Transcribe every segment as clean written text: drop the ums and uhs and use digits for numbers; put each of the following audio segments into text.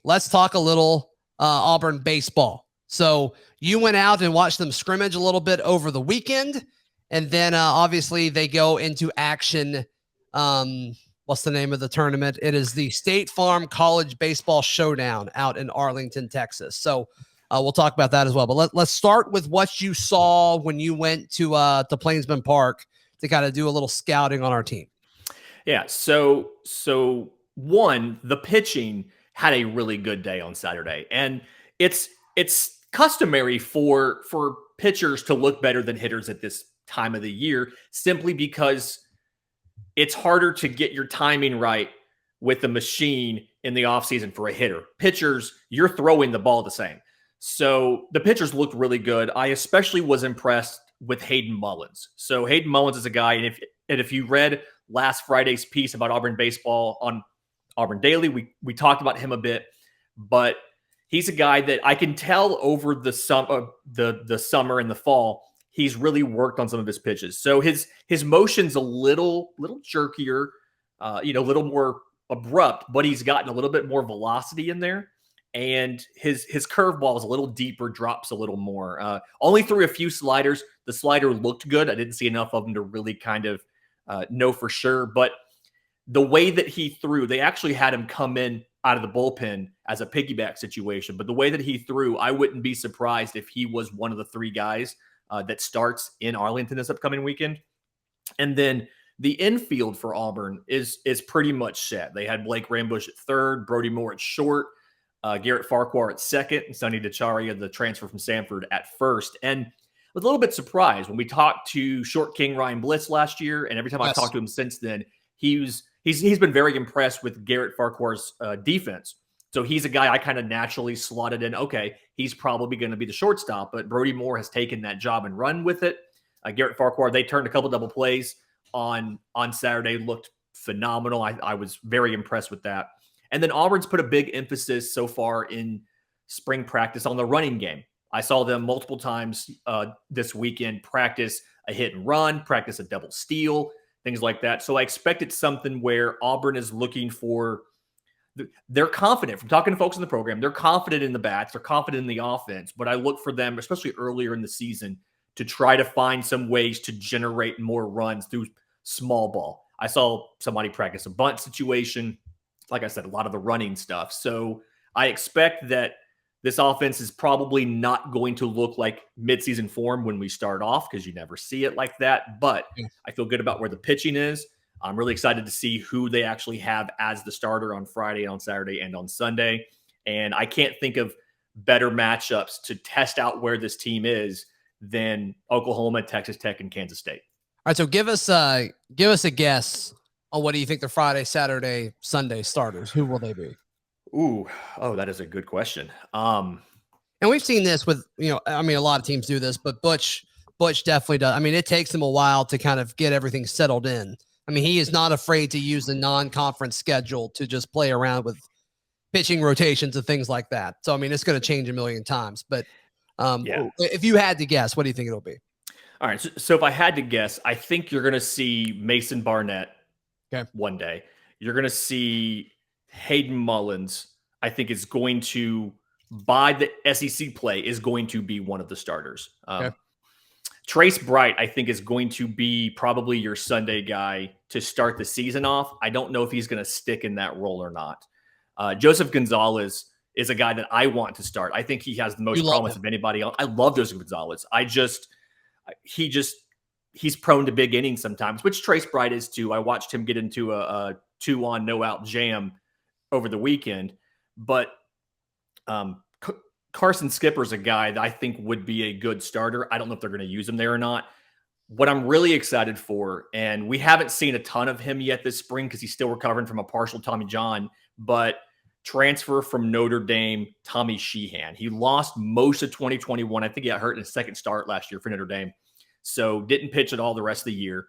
let's talk a little Auburn baseball. So you went out and watched them scrimmage a little bit over the weekend, and then obviously they go into action. What's the name of the tournament? It is the State Farm College Baseball Showdown out in Arlington, Texas. So we'll talk about that as well. But let's start with what you saw when you went to Plainsman Park to kind of do a little scouting on our team. Yeah. So one, the pitching had a really good day on Saturday, and it's customary for pitchers to look better than hitters at this time of the year, simply because it's harder to get your timing right with the machine in the offseason for a hitter. Pitchers, you're throwing the ball the same. So the pitchers looked really good. I especially was impressed with Hayden Mullins. So Hayden Mullins is a guy, and if you read last Friday's piece about Auburn baseball on Auburn Daily, we talked about him a bit, but he's a guy that I can tell over the summer and the fall, he's really worked on some of his pitches. So his motion's a little jerkier, a little more abrupt, but he's gotten a little bit more velocity in there. And his curveball is a little deeper, drops a little more. Only threw a few sliders. The slider looked good. I didn't see enough of them to really kind of know for sure. But the way that he threw, they actually had him come in out of the bullpen as a piggyback situation. But the way that he threw, I wouldn't be surprised if he was one of the three guys that starts in Arlington this upcoming weekend. And then the infield for Auburn is pretty much set. They had Blake Rambush at third, Brody Moore at short, Garrett Farquhar at second, and Sonny DeCharia, the transfer from Samford, at first. And I was a little bit surprised when we talked to Short King Ryan Blitz last year, and every time I've talked to him since then, he's been very impressed with Garrett Farquhar's defense. So he's a guy I kind of naturally slotted in. Okay, he's probably going to be the shortstop, but Brody Moore has taken that job and run with it. Garrett Farquhar, they turned a couple double plays on Saturday, looked phenomenal. I was very impressed with that. And then Auburn's put a big emphasis so far in spring practice on the running game. I saw them multiple times this weekend practice a hit and run, practice a double steal, things like that. So I expect it's something where Auburn is looking for, they're confident, from talking to folks in the program, they're confident in the bats, they're confident in the offense, but I look for them, especially earlier in the season, to try to find some ways to generate more runs through small ball. I saw somebody practice a bunt situation. Like I said, a lot of the running stuff. So I expect that this offense is probably not going to look like midseason form when we start off, because you never see it like that. But I feel good about where the pitching is. I'm really excited to see who they actually have as the starter on Friday, on Saturday, and on Sunday. And I can't think of better matchups to test out where this team is than Oklahoma, Texas Tech, and Kansas State. All right, so give us a guess on what do you think the Friday, Saturday, Sunday starters? Who will they be? Oh, that is a good question. And we've seen this with, a lot of teams do this, but Butch definitely does. I mean, it takes him a while to kind of get everything settled in. I mean, he is not afraid to use the non-conference schedule to just play around with pitching rotations and things like that. So, I mean, it's going to change a million times. But if you had to guess, what do you think it'll be? All right. So if I had to guess, I think you're going to see Mason Barnett one day. You're going to see Hayden Mullins, I think, is going to, by the SEC play, is going to be one of the starters. Trace Bright, I think, is going to be probably your Sunday guy to start the season off. I don't know if he's going to stick in that role or not. Joseph Gonzalez is a guy that I want to start. I think he has the most promise of anybody else. I love Joseph Gonzalez. He's prone to big innings sometimes, which Trace Bright is too. I watched him get into a 2-on, no-out jam over the weekend. But Carson Skipper's a guy that I think would be a good starter. I don't know if they're going to use him there or not. What I'm really excited for, and we haven't seen a ton of him yet this spring because he's still recovering from a partial Tommy John, but transfer from Notre Dame, Tommy Sheehan. He lost most of 2021. I think he got hurt in his second start last year for Notre Dame. So didn't pitch at all the rest of the year.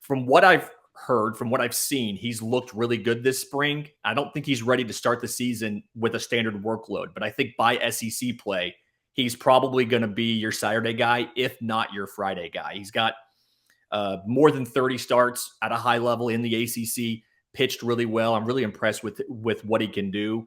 From what I've heard, from what I've seen, he's looked really good this spring. I don't think he's ready to start the season with a standard workload, but I think by SEC play, he's probably going to be your Saturday guy, if not your Friday guy. He's got more than 30 starts at a high level in the ACC, pitched really well. I'm really impressed with what he can do.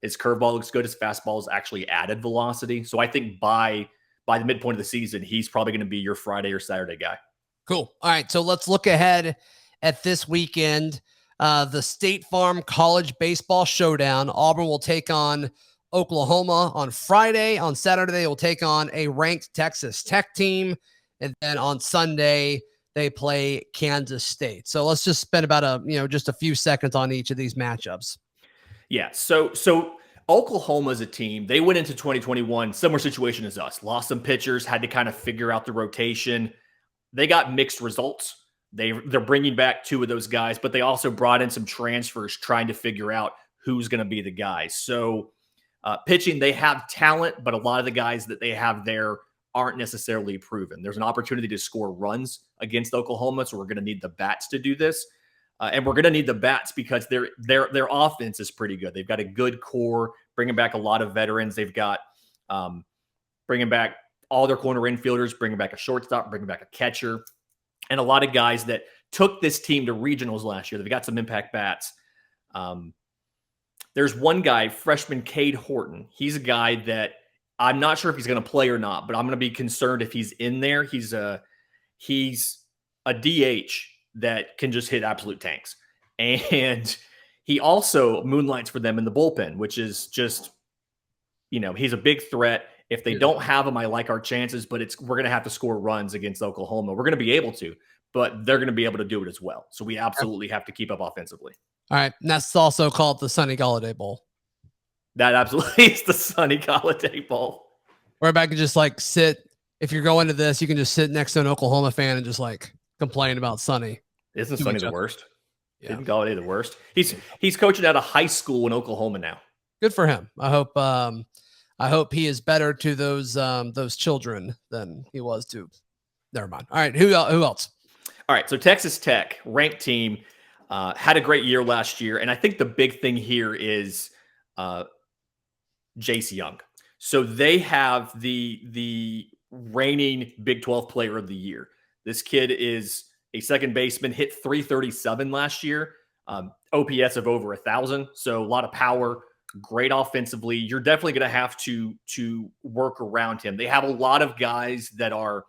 His curveball looks good. His fastball has actually added velocity. So I think by the midpoint of the season, he's probably going to be your Friday or Saturday guy. Cool. All right. So let's look ahead at this weekend. The State Farm College Baseball Showdown. Auburn will take on Oklahoma on Friday. On Saturday, they will take on a ranked Texas Tech team. And then on Sunday, they play Kansas State. So let's just spend about just a few seconds on each of these matchups. Yeah. So Oklahoma is a team. They went into 2021, similar situation as us. Lost some pitchers, had to kind of figure out the rotation. They got mixed results. They're bringing back 2 of those guys, but they also brought in some transfers trying to figure out who's going to be the guys. So pitching, they have talent, but a lot of the guys that they have there aren't necessarily proven. There's an opportunity to score runs against Oklahoma, so we're going to need the bats to do this. And we're going to need the bats because their offense is pretty good. They've got a good core, bringing back a lot of veterans. They've got bringing back all their corner infielders, bringing back a shortstop, bringing back a catcher, and a lot of guys that took this team to regionals last year. They've got some impact bats. There's one guy, freshman Cade Horton. He's a guy that I'm not sure if he's going to play or not, but I'm going to be concerned if he's in there. He's a DH that can just hit absolute tanks. And he also moonlights for them in the bullpen, which is just, he's a big threat. If they don't have him, I like our chances, but we're going to have to score runs against Oklahoma. We're going to be able to, but they're going to be able to do it as well. So we absolutely have to keep up offensively. All right. And that's also called the Sonny Galladay Bowl. That absolutely is the Sonny Galladay Bowl. Where I can just sit. If you're going to this, you can just sit next to an Oklahoma fan and just complain about Sonny. Isn't Sonny the worst? Yeah. Isn't Galladay the worst? He's coaching at a high school in Oklahoma now. Good for him. I hope he is better to those children than he was to. Never mind. All right. Who else? All right. So Texas Tech, ranked team, had a great year last year. And I think the big thing here is Jace Young. So they have the reigning Big 12 player of the year. This kid is a second baseman, hit 337 last year, OPS of over 1,000. So a lot of power, great offensively. You're definitely going to have to work around him. They have a lot of guys that are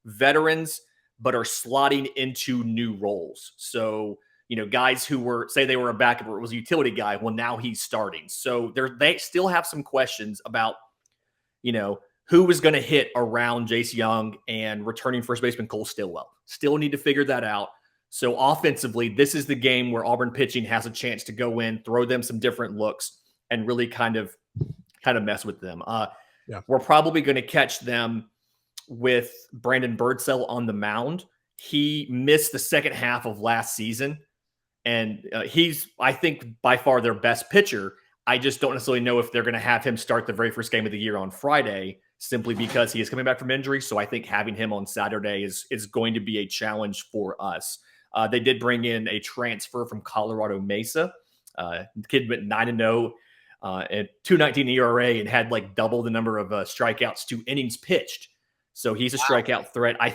veterans, but are slotting into new roles. So, guys who they were a backup or was a utility guy. Well, now he's starting. So they still have some questions about, who was going to hit around Jace Young and returning first baseman Cole Stillwell. Still need to figure that out. So offensively, this is the game where Auburn pitching has a chance to go in, throw them some different looks, and really kind of mess with them. We're probably going to catch them with Brandon Birdsell on the mound. He missed the second half of last season, and he's, I think, by far their best pitcher. I just don't necessarily know if they're going to have him start the very first game of the year on Friday, simply because he is coming back from injury. So I think having him on Saturday is going to be a challenge for us. They did bring in a transfer from Colorado Mesa. The kid went 9-0 at 2.19 ERA and had double the number of strikeouts to innings pitched. So he's a strikeout threat. I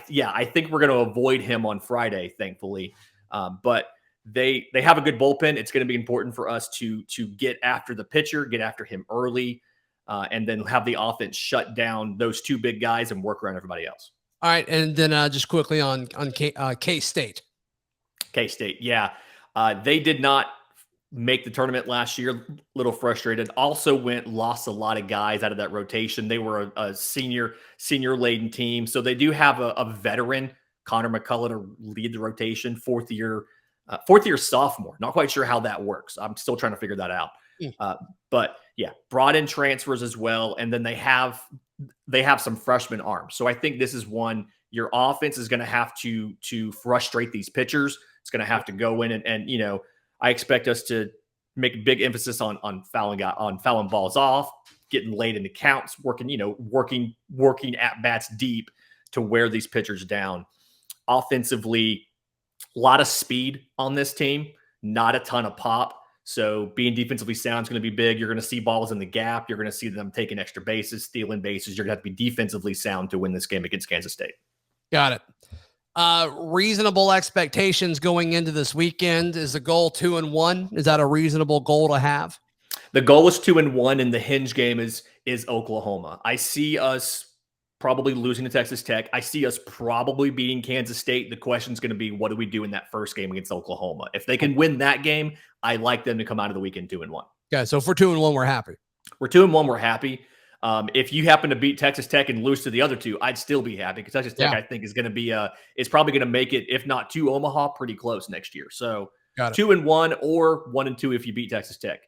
think we're going to avoid him on Friday, thankfully. But they have a good bullpen. It's going to be important for us to get after the pitcher, get after him early, and then have the offense shut down those 2 big guys and work around everybody else. All right, and then just quickly on K-State. K-State, yeah. They did not make the tournament last year. A little frustrated. Also lost a lot of guys out of that rotation. They were a senior-laden team, so they do have a veteran, Connor McCullough, to lead the rotation, fourth year sophomore. Not quite sure how that works. I'm still trying to figure that out. But yeah, brought in transfers as well. And then they have some freshman arms. So I think this is one, your offense is going to have to frustrate these pitchers. It's going to have to go in and I expect us to make a big emphasis on fouling balls off, getting late in the counts, working at bats deep to wear these pitchers down. Offensively, a lot of speed on this team, not a ton of pop. So being defensively sound is going to be big. You're going to see balls in the gap. You're going to see them taking extra bases, stealing bases. You're going to have to be defensively sound to win this game against Kansas State. Got it. Reasonable expectations going into this weekend. Is the goal 2-1? Is that a reasonable goal to have? The goal is 2-1, and the hinge game is Oklahoma. I see us probably losing to Texas Tech. I see us probably beating Kansas State. The question is going to be, what do we do in that first game against Oklahoma? If they can win that game, I like them to come out of the weekend 2-1. Okay, so if we're 2-1, we're happy. We're 2-1, we're happy. If you happen to beat Texas Tech and lose to the other two, I'd still be happy because Texas Tech, I think, is going to be is probably going to make it, if not to Omaha, pretty close next year. So 2-1 or 1-2 if you beat Texas Tech.